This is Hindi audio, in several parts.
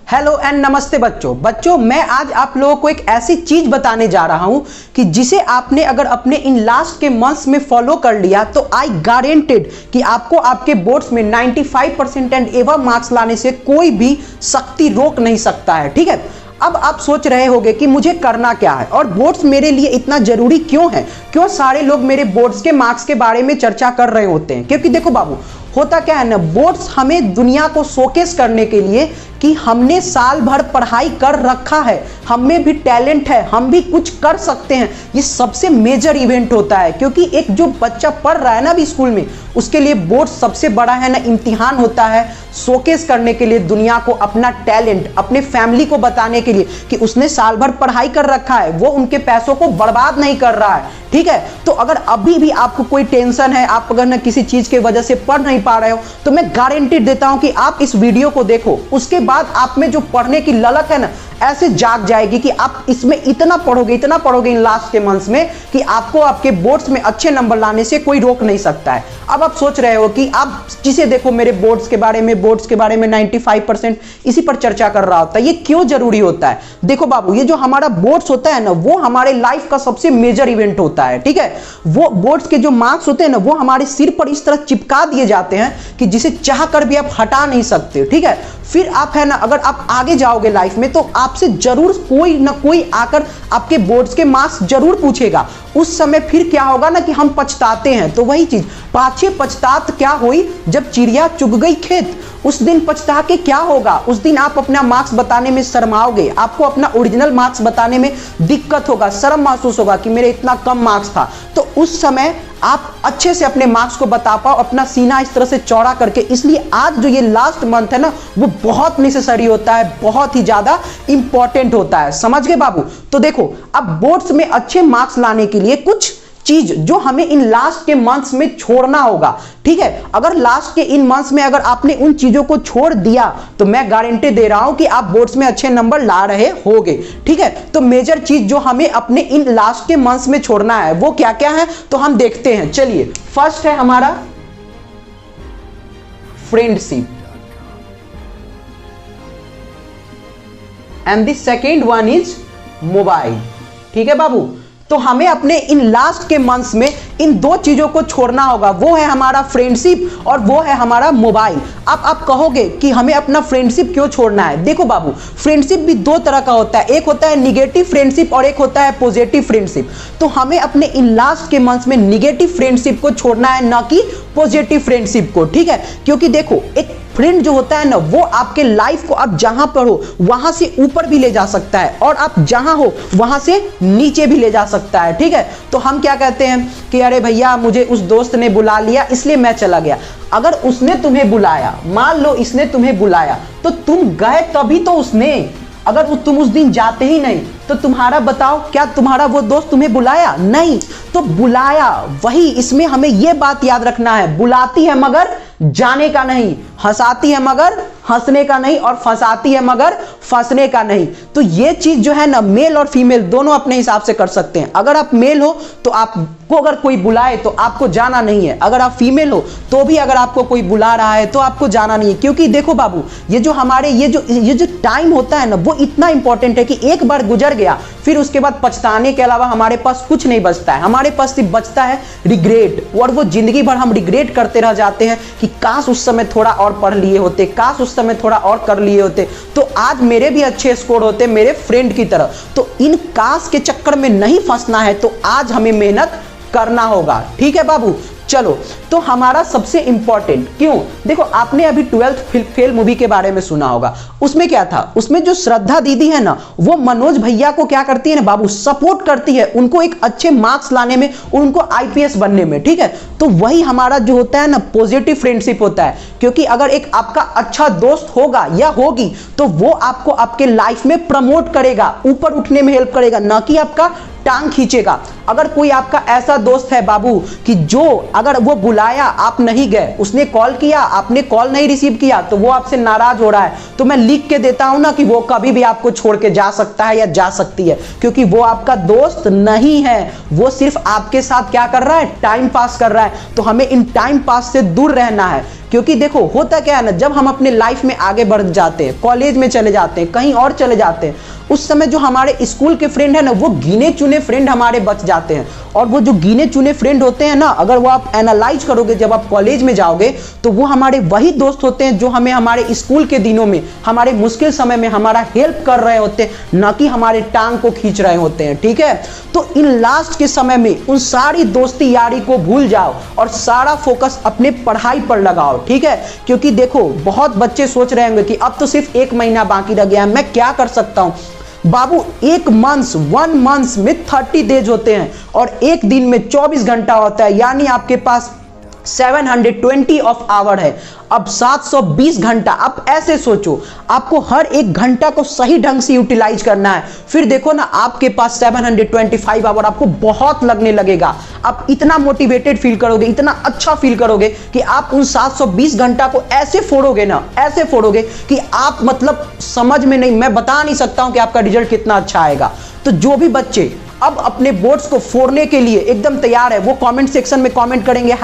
हेलो एंड नमस्ते बच्चों मैं आज आप लोगों को एक ऐसी चीज बताने जा रहा हूं कि जिसे आपने अगर अपने इन लास्ट के मंथ्स में फॉलो कर लिया तो आई गारंटेड कि आपको आपके बोर्ड्स में 95% एंड एवर मार्क्स लाने से कोई भी शक्ति रोक नहीं सकता है। ठीक है, अब आप सोच रहे होंगे कि मुझे करना क्या है और बोर्ड्स मेरे लिए इतना जरूरी क्यों है, क्यों सारे लोग मेरे बोर्ड्स के मार्क्स के बारे में चर्चा कर रहे होते हैं। क्योंकि देखो बाबू, होता क्या है ना, बोर्ड्स हमें दुनिया को शोकेस करने के लिए कि हमने साल भर पढ़ाई कर रखा है, हम में भी टैलेंट है, हम भी कुछ कर सकते हैं, ये सबसे मेजर इवेंट होता है। क्योंकि एक जो बच्चा पढ़ रहा है ना अभी स्कूल में, उसके लिए बोर्ड सबसे बड़ा है ना इम्तिहान होता है, शोकेस करने के लिए दुनिया को अपना टैलेंट, अपने फैमिली को बताने के लिए कि उसने साल भर पढ़ाई कर रखा है, वो उनके पैसों को बर्बाद नहीं कर रहा है। ठीक है, तो अगर अभी भी आपको कोई टेंशन है, आप अगर ना किसी चीज की वजह से पढ़ नहीं पा रहे हो, तो मैं गारंटी देता हूं कि आप इस वीडियो को देखो, उसके बाद आप में जो पढ़ने की ललक है ना ऐसे जाग जाएगी कि आप इसमें इतना पढ़ोगे इन लास्ट के मंथ्स में कि आपको आपके बोर्ड्स में अच्छे नंबर लाने से कोई रोक नहीं सकता है। अब आप सोच रहे हो कि आप जिसे देखो मेरे बोर्ड्स के बारे में 95% इसी पर चर्चा कर रहा होता है, ये क्यों जरूरी होता है। देखो बाबू, ये जो हमारा बोर्ड्स होता है ना, वो हमारे लाइफ का सबसे मेजर इवेंट होता है। ठीक है, वो बोर्ड्स के जो मार्क्स होते हैं ना, वो हमारे सिर पर इस तरह चिपका दिए जाते हैं कि जिसे चाह कर भी आप हटा नहीं सकते। ठीक है, फिर आप है ना, अगर आप आगे जाओगे लाइफ में तो आपसे जरूर कोई ना कोई आकर आपके बोर्ड्स के मार्क्स जरूर पूछेगा। उस समय फिर क्या होगा ना कि हम पछताते हैं। तो वही चीज, पाछे पछतात क्या हुई जब चिड़िया चुग गई खेत। उस दिन पछता के क्या होगा, उस दिन आप अपना मार्क्स बताने में शर्माओगे, आपको अपना ओरिजिनल मार्क्स बताने में दिक्कत होगा, शर्म महसूस होगा कि मेरे इतना कम मार्क्स था। तो उस समय आप अच्छे से अपने मार्क्स को बता पाओ, अपना सीना इस तरह से चौड़ा करके। इसलिए आज जो ये लास्ट मंथ है ना, वो बहुत नेसेसरी होता है, बहुत ही ज्यादा इंपॉर्टेंट होता है। समझ गए बाबू? तो देखो, अब बोर्ड्स में अच्छे मार्क्स लाने के लिए कुछ चीज जो हमें इन लास्ट के मंथ्स में छोड़ना होगा। ठीक है, अगर लास्ट के इन मंथ्स में अगर आपने उन चीजों को छोड़ दिया तो मैं गारंटी दे रहा हूं कि आप बोर्ड्स में अच्छे नंबर ला रहे होगे। ठीक है, तो मेजर चीज जो हमें अपने इन लास्ट के मंथ्स में छोड़ना है वो क्या क्या है, तो हम देखते हैं। चलिए, फर्स्ट है हमारा friendship and the second one is mobile. ठीक है बाबू, तो हमें अपने इन लास्ट के मंथ्स में इन दो चीजों को छोड़ना होगा, वो है हमारा फ्रेंडशिप और वो है हमारा मोबाइल। अब आप कहोगे कि हमें अपना फ्रेंडशिप क्यों छोड़ना है। देखो बाबू, फ्रेंडशिप भी दो तरह का होता है, एक होता है निगेटिव फ्रेंडशिप और एक होता है पॉजिटिव फ्रेंडशिप। तो हमें अपने इन लास्ट के मंथ्स में निगेटिव फ्रेंडशिप को छोड़ना है, ना कि पॉजिटिव फ्रेंडशिप को। ठीक है, क्योंकि देखो, एक फ्रेंड जो होता है ना, वो आपके लाइफ को आप जहां पर हो वहां से ऊपर भी ले जा सकता है और आप जहां हो वहां से नीचे भी ले जा सकता है। ठीक है, तो हम क्या कहते हैं कि अरे भैया, मुझे उस दोस्त ने बुला लिया इसलिए मैं चला गया। अगर उसने तुम्हें बुलाया, मान लो इसने तुम्हें बुलाया, तो तुम गए तभी तो उसने। अगर तुम उस दिन जाते ही नहीं तो तुम्हारा बताओ, क्या तुम्हारा वो दोस्त तुम्हें बुलाया? नहीं। तो बुलाया, वही इसमें हमें यह बात याद रखना है, बुलाती है मगर जाने का नहीं, हंसाती है मगर हंसने का नहीं, और फंसाती है मगर फंसने का नहीं। तो ये चीज जो है ना, मेल और फीमेल दोनों अपने हिसाब से कर सकते हैं। अगर आप मेल हो तो आपको अगर कोई बुलाए तो आपको जाना नहीं है, अगर आप फीमेल हो तो भी अगर आपको कोई बुला रहा है तो आपको जाना नहीं है। क्योंकि देखो बाबू, ये जो हमारे ये जो टाइम होता है ना, वो इतना इंपॉर्टेंट है कि एक बार गुजर गया फिर उसके बाद पछताने के अलावा हमारे पास कुछ नहीं बचता है। हमारे पास सिर्फ बचता है रिग्रेट, और वो जिंदगी भर हम रिग्रेट करते रह जाते हैं कि काश उस समय थोड़ा और पढ़ लिए होते, काश उस समय थोड़ा और कर लिए होते, तो आज मेरे भी अच्छे स्कोर होते मेरे फ्रेंड की तरह। तो इन काश के चक्कर में नहीं फंसना है, तो आज हमें मेहनत करना होगा। ठीक है बाबू, चलो, तो हमारा सबसे इंपॉर्टेंट क्यों, देखो आपने अभी 12th फेल मूवी के बारे में सुना होगा। उसमें क्या था, उसमें जो श्रद्धा दीदी है ना, वो मनोज भैया को क्या करती है ना बाबू, सपोर्ट करती है उनको एक अच्छे मार्क्स लाने में, उनको आईपीएस बनने में। ठीक है, तो वही हमारा जो होता है ना पॉजिटिव फ्रेंडशिप होता है। क्योंकि अगर एक आपका अच्छा दोस्त होगा या होगी तो वो आपको आपके लाइफ में प्रमोट करेगा, ऊपर उठने में हेल्प करेगा, ना कि आपका टांग खींचेगा। अगर कोई आपका ऐसा दोस्त है बाबू कि जो अगर वो बुलाया आप नहीं गए, उसने कॉल किया आपने कॉल नहीं रिसीव किया, तो वो आपसे नाराज हो रहा है, तो मैं लिख के देता हूं ना कि वो कभी भी आपको छोड़ के जा सकता है या जा सकती है। क्योंकि वो आपका दोस्त नहीं है, वो सिर्फ आपके साथ क्या कर रहा है, टाइम पास कर रहा है। तो हमें इन टाइम पास से दूर रहना है। क्योंकि देखो होता क्या है ना, जब हम अपने लाइफ में आगे बढ़ जाते हैं, कॉलेज में चले जाते हैं, कहीं और चले जाते हैं, उस समय जो हमारे स्कूल के फ्रेंड है ना, वो गिने चुने फ्रेंड हमारे बच जाते हैं। और वो जो गिने चुने फ्रेंड होते हैं ना, अगर वो आप एनालाइज करोगे जब आप कॉलेज में जाओगे, तो वो हमारे वही दोस्त होते हैं जो हमें हमारे स्कूल के दिनों में, हमारे मुश्किल समय में हमारा हेल्प कर रहे होते हैं, ना कि हमारे टांग को खींच रहे होते हैं। ठीक है, तो इन लास्ट के समय में उन सारी दोस्ती यारी को भूल जाओ और सारा फोकस अपने पढ़ाई पर लगाओ। ठीक है, क्योंकि देखो बहुत बच्चे सोच रहे होंगे कि अब तो सिर्फ 1 महीना बाकी रह गया है, मैं क्या कर सकता हूं। बाबू 1 मंथ में 30 डेज होते हैं और एक दिन में 24 घंटा होता है, यानी आपके पास 720 ऑफ आवर है। अब 720 घंटा, आप ऐसे सोचो, आपको हर एक घंटा को सही ढंग से यूटिलाइज करना है। फिर देखो ना, आपके पास 725 आवर आपको बहुत लगने लगेगा। आप इतना मोटिवेटेड फील करोगे, इतना अच्छा फील करोगे कि आप उन 720 घंटा को ऐसे फोड़ोगे ना, ऐसे फोड़ोगे कि आप मतलब समझ में नहीं, मैं बता नहीं सकता हूं कि आपका रिजल्ट कितना अच्छा आएगा। तो जो भी बच्चे अब अपने बोर्ड्स को फोड़ने के लिए एकदम तैयार है, वो कमेंट सेक्शन में कमेंट करेंगे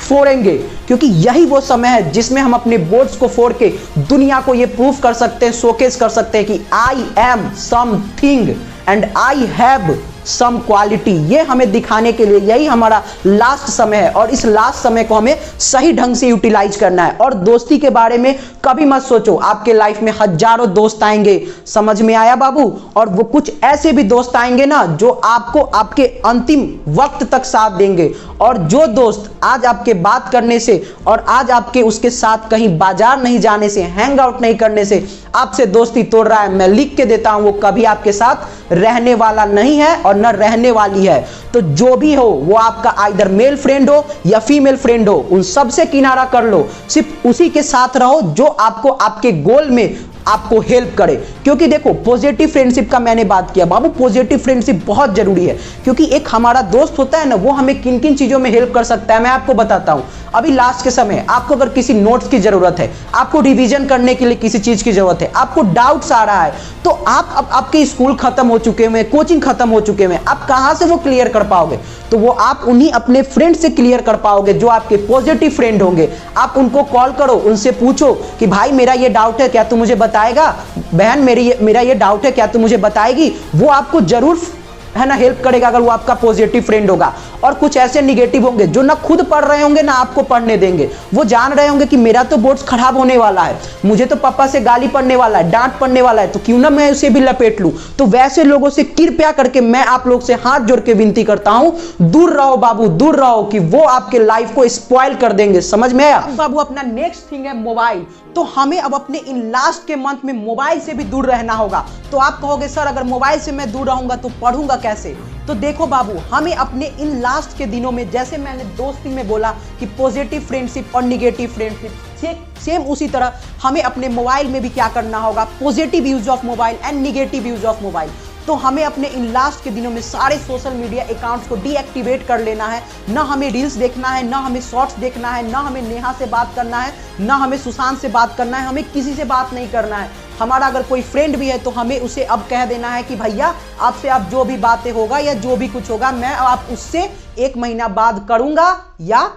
#फोड़ेंगे, क्योंकि यही वो समय है जिसमें हम अपने बोर्ड्स को फोड़ के दुनिया को ये प्रूफ कर सकते हैं, शोकेस कर सकते हैं कि I am something and I have some quality. ये हमें दिखाने के लिए यही हमारा लास्ट समय है और इस लास्ट समय को हमें सही ढंग से यूटिलाइज करना है। और दोस्ती के बारे में कभी मत सोचो, आपके लाइफ में हजारों दोस्त आएंगे, समझ में आया बाबू। और वो कुछ ऐसे भी दोस्त आएंगे ना जो आपको आपके अंतिम वक्त तक साथ देंगे। और जो दोस्त आज आपके बात करने से और आज आपके उसके साथ कहीं बाजार नहीं जाने से, हैंग आउट नहीं करने से आपसे दोस्ती तोड़ रहा है, मैं लिख के देता हूं, वो कभी आपके साथ रहने वाला नहीं है और न रहने वाली है। तो जो भी हो, वो आपका आइदर मेल फ्रेंड हो या फीमेल फ्रेंड हो, उन सबसे किनारा कर लो, सिर्फ उसी के साथ रहो जो आपको आपके गोल में आपको हेल्प करे। क्योंकि देखो पॉजिटिव फ्रेंडशिप का मैंने बात किया बाबू, पॉजिटिव फ्रेंडशिप बहुत जरूरी है। क्योंकि एक हमारा दोस्त होता है ना, वो हमें किन किन चीजों में हेल्प कर सकता है मैं आपको बताता हूं। अभी लास्ट के समय आपको अगर किसी नोट्स की जरूरत है, आपको रिवीजन करने के लिए किसी चीज की जरूरत है, आपको डाउट्स आ रहा है, तो आप अब आपके स्कूल खत्म हो चुके हैं, कोचिंग खत्म हो चुके हैं, आप कहां से वो क्लियर कर पाओगे? तो वो आप उन्हीं अपने फ्रेंड से क्लियर कर पाओगे जो आपके पॉजिटिव फ्रेंड होंगे। आप उनको कॉल करो, उनसे पूछो कि भाई मेरा ये डाउट है, क्या तू मुझे बताएगा? बहन मेरा ये डाउट है, क्या तू मुझे बताएगी? वो आपको जरूर है ना हेल्प करेगा अगर वो आपका पॉजिटिव फ्रेंड होगा। और कुछ ऐसे निगेटिव होंगे जो ना खुद पढ़ रहे होंगे ना आपको पढ़ने देंगे। वो जान रहे होंगे कि मेरा तो बोर्ड्स खराब होने वाला है, मुझे तो पापा से गाली पड़ने वाला है, डांट पड़ने वाला है, तो क्यों ना मैं उसे भी लपेट लूं। तो वैसे लोगों से कृपया करके मैं आप लोग से हाथ जोड़ के विनती करता हूं, दूर रहो बाबू, दूर रहो, कि वो आपके लाइफ को स्पॉइल कर देंगे। समझ में आया बाबू? अपना नेक्स्ट थिंग है मोबाइल। तो हमें अब अपने इन लास्ट के मंथ में मोबाइल से भी दूर रहना होगा। तो आप कहोगे सर अगर मोबाइल से मैं दूर रहूंगा तो पढ़ूंगा कैसे? तो देखो बाबू, हमें अपने इन लास्ट के दिनों में, जैसे मैंने दोस्ती में बोला कि पॉजिटिव फ्रेंडशिप और निगेटिव फ्रेंडशिप, सेम उसी तरह हमें अपने मोबाइल में भी क्या करना होगा, positive use of mobile and negative use of mobile. तो हमें अपने इन लास्ट के दिनों में सारे सोशल मीडिया अकाउंट्स को डीएक्टिवेट कर लेना है। ना हमें रील्स देखना है, ना हमें शॉर्ट्स देखना है, ना हमें नेहा से बात करना है, ना हमें सुशांत से बात करना है, हमें किसी से बात नहीं करना है। हमारा अगर कोई फ्रेंड भी है तो हमें उसे अब कह देना है कि भैया आपसे अब जो भी बातें होगा या जो भी कुछ होगा मैं आप उससे 1 महीना बाद करूंगा या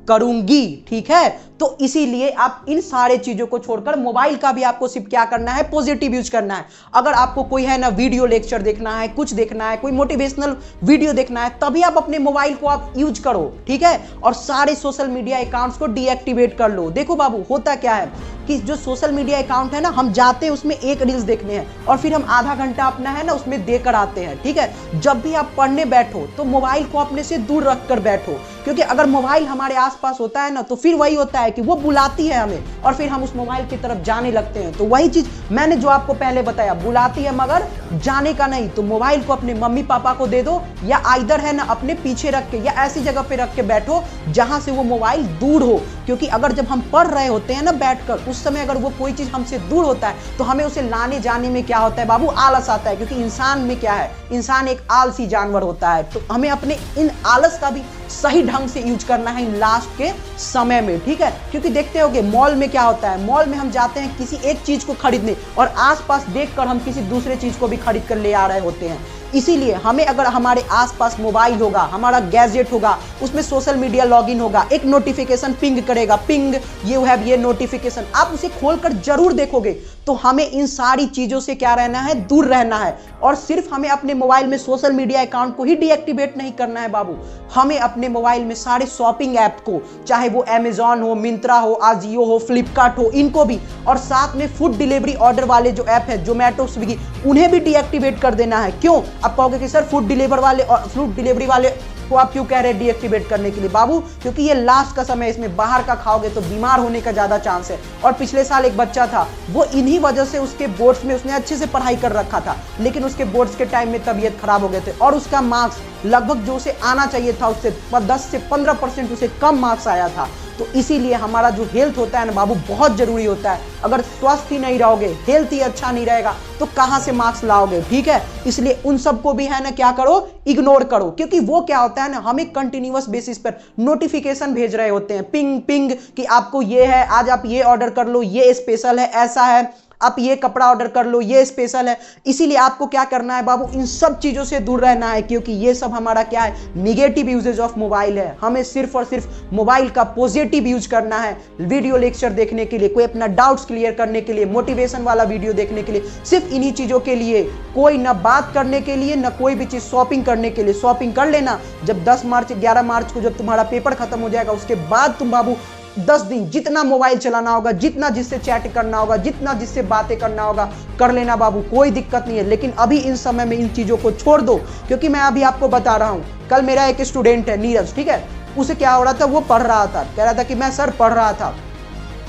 करूंगी। ठीक है, तो इसीलिए आप इन सारे चीजों को छोड़कर मोबाइल का भी आपको सिर्फ क्या करना है, पॉजिटिव यूज करना है। अगर आपको कोई है ना वीडियो लेक्चर देखना है, कुछ देखना है, कोई मोटिवेशनल वीडियो देखना है, तभी आप अपने मोबाइल को आप यूज करो। ठीक है, और सारे सोशल मीडिया अकाउंट्स को डीएक्टिवेट कर लो। देखो बाबू, होता क्या है कि जो सोशल मीडिया अकाउंट है ना, हम जाते हैं उसमें एक रील्स देखने हैं और फिर हम आधा घंटा अपना है ना उसमें देकर आते हैं। ठीक है, जब भी आप पढ़ने बैठो तो मोबाइल को अपने से दूर रखकर बैठो, क्योंकि अगर मोबाइल हमारे आसपास होता है ना तो फिर वही होता है कि वो बुलाती है हमें और फिर हम उस मोबाइल की तरफ जाने लगते हैं। तो वही चीज मैंने जो आपको पहले बताया, बुलाती है मगर जाने का नहीं। तो मोबाइल को अपने मम्मी पापा को दे दो या आइदर है ना अपने पीछे रख के या ऐसी जगह पे रख के बैठो जहां से वो मोबाइल दूर हो। क्योंकि अगर जब हम पढ़ रहे होते हैं ना बैठकर, उस समय अगर वो कोई चीज हमसे दूर होता है तो हमें उसे लाने जाने में क्या होता है बाबू, आलस आता है। क्योंकि इंसान में क्या है, इंसान एक आलसी जानवर होता है। तो हमें अपने इन आलस का भी सही ढंग से यूज करना है इन लास्ट के समय में। ठीक है, क्योंकि देखते होगे मॉल में क्या होता है, मॉल में हम जाते हैं किसी एक चीज को खरीदने और आसपास देखकर हम किसी दूसरे चीज को भी खरीद कर ले आ रहे होते हैं। इसीलिए हमें अगर हमारे आसपास मोबाइल होगा, हमारा गैजेट होगा, उसमें सोशल मीडिया लॉगिन होगा, एक नोटिफिकेशन पिंग करेगा, पिंग यू हैव ये नोटिफिकेशन, आप उसे खोलकर जरूर देखोगे। तो हमें इन सारी चीजों से क्या रहना है, दूर रहना है। और सिर्फ हमें अपने मोबाइल में सोशल मीडिया अकाउंट को ही डीएक्टिवेट नहीं करना है बाबू, हमें अपने मोबाइल में सारे शॉपिंग ऐप को, चाहे वो अमेजॉन हो, मिंत्रा हो, आजियो हो, फ्लिपकार्ट हो, इनको भी, और साथ में फूड डिलीवरी ऑर्डर वाले जो ऐप है, जोमेटो, स्विगी, उन्हें भी डीएक्टिवेट कर देना है। क्यों? आप कहोगे कि सर फूड डिलीवरी वाले को आप क्यों कह रहे हैं डीएक्टिवेट करने के लिए? बाबू, क्योंकि ये लास्ट का समय, इसमें बाहर का खाओगे तो बीमार होने का ज्यादा चांस है। और पिछले साल एक बच्चा था, वो इन्हीं वजह से उसके बोर्ड्स में, उसने अच्छे से पढ़ाई कर रखा था, लेकिन उसके बोर्ड्स के टाइम में तबीयत खराब हो गए थे और उसका मार्क्स लगभग जो उसे आना चाहिए था उससे 10 से 15% उसे कम मार्क्स आया था। तो इसीलिए हमारा जो हेल्थ होता है ना बाबू, बहुत जरूरी होता है। अगर स्वस्थ ही नहीं रहोगे, हेल्थ ही अच्छा नहीं रहेगा, तो कहां से मार्क्स लाओगे? ठीक है, इसलिए उन सबको भी है ना क्या करो, इग्नोर करो। क्योंकि वो क्या होता है ना, हमें कंटिन्यूअस बेसिस पर नोटिफिकेशन भेज रहे होते हैं, पिंग पिंग, कि आपको ये है, आज आप ये ऑर्डर कर लो, ये स्पेशल है, ऐसा है, आप ये कपड़ा ऑर्डर कर लो, ये स्पेशल है। इसीलिए आपको क्या करना है बाबू, इन सब चीजों से दूर रहना है, क्योंकि ये सब हमारा क्या है, निगेटिव यूजेज ऑफ मोबाइल है। हमें सिर्फ और सिर्फ मोबाइल का पॉजिटिव यूज करना है, वीडियो लेक्चर देखने के लिए, कोई अपना डाउट्स क्लियर करने के लिए, मोटिवेशन वाला वीडियो देखने के लिए, सिर्फ इन्हीं चीजों के लिए। कोई ना बात करने के लिए, ना कोई भी चीज शॉपिंग करने के लिए। शॉपिंग कर लेना, जब 10 मार्च 11 मार्च को जब तुम्हारा पेपर खत्म हो जाएगा, उसके बाद तुम बाबू 10 दिन जितना मोबाइल चलाना होगा, जितना जिससे चैट करना होगा, जितना जिससे बातें करना होगा, कर लेना बाबू, कोई दिक्कत नहीं है। लेकिन अभी इन समय में इन चीजों को छोड़ दो, क्योंकि मैं अभी आपको बता रहा हूं, कल मेरा एक स्टूडेंट है नीरज, ठीक है, उसे क्या हो रहा था, वो पढ़ रहा था, कह रहा था कि मैं सर पढ़ रहा था,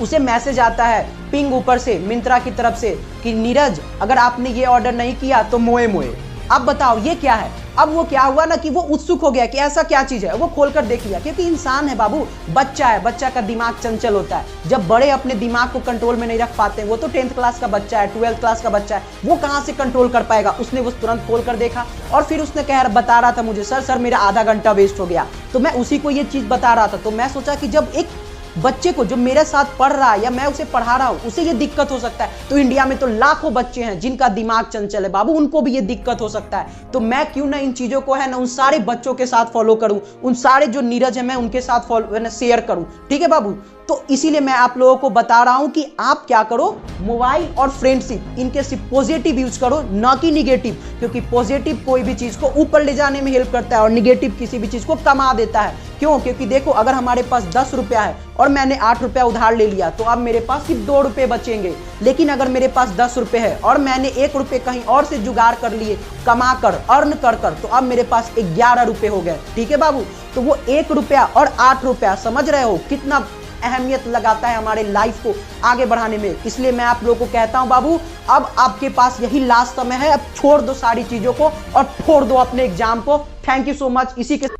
उसे मैसेज आता है पिंग ऊपर से, मिंत्रा की तरफ से, कि नीरज अगर आपने ये ऑर्डर नहीं किया तो मोए मोए। अब बताओ ये क्या है? अब वो क्या हुआ ना कि वो उत्सुक हो गया कि ऐसा क्या चीज है, वो खोलकर देख लिया। क्योंकि इंसान है बाबू, बच्चा है, बच्चा का दिमाग चंचल होता है। जब बड़े अपने दिमाग को कंट्रोल में नहीं रख पाते, वो तो 10th क्लास का बच्चा है, 12th क्लास का बच्चा है, वो कहां से कंट्रोल कर पाएगा? उसने वो तुरंत खोल कर देखा और फिर उसने बता रहा था मुझे, सर मेरा आधा घंटा वेस्ट हो गया। तो मैं उसी को ये चीज बता रहा था। तो मैं सोचा कि जब एक बच्चे को जो मेरे साथ पढ़ रहा है या मैं उसे पढ़ा रहा हूं, उसे ये दिक्कत हो सकता है, तो इंडिया में तो लाखों बच्चे हैं जिनका दिमाग चंचल है बाबू, उनको भी ये दिक्कत हो सकता है। तो मैं क्यों ना इन चीजों को है ना उन सारे बच्चों के साथ फॉलो करूं, उन सारे जो नीरज है मैं उनके साथ शेयर करूं। ठीक है बाबू, तो इसीलिए मैं आप लोगों को बता रहा हूं कि आप क्या करो, मोबाइल और फ्रेंडशिप, इनके सिर्फ पॉजिटिव यूज करो, ना कि निगेटिव। क्योंकि पॉजिटिव कोई भी चीज को ऊपर ले जाने में हेल्प करता है और निगेटिव किसी भी चीज को कमा देता है। क्यों? क्योंकि देखो, अगर हमारे पास 10 रुपया है और मैंने 8 रुपया उधार ले लिया, तो अब मेरे पास सिर्फ 2 रुपए बचेंगे। लेकिन अगर मेरे पास 10 रुपए है और मैंने 1 रुपए कहीं और से जुगाड़ कर लिए, कमा कर, अर्न कर, तो अब मेरे पास 11 रुपए हो गए। ठीक है बाबू, तो वो 1 रुपया और 8 रुपया, समझ रहे हो कितना अहमियत लगाता है हमारे लाइफ को आगे बढ़ाने में। इसलिए मैं आप लोगों को कहता हूं बाबू, अब आपके पास यही लास्ट समय है, अब छोड़ दो सारी चीजों को और फोड़ दो अपने एग्जाम को। Thank you so much. इसी के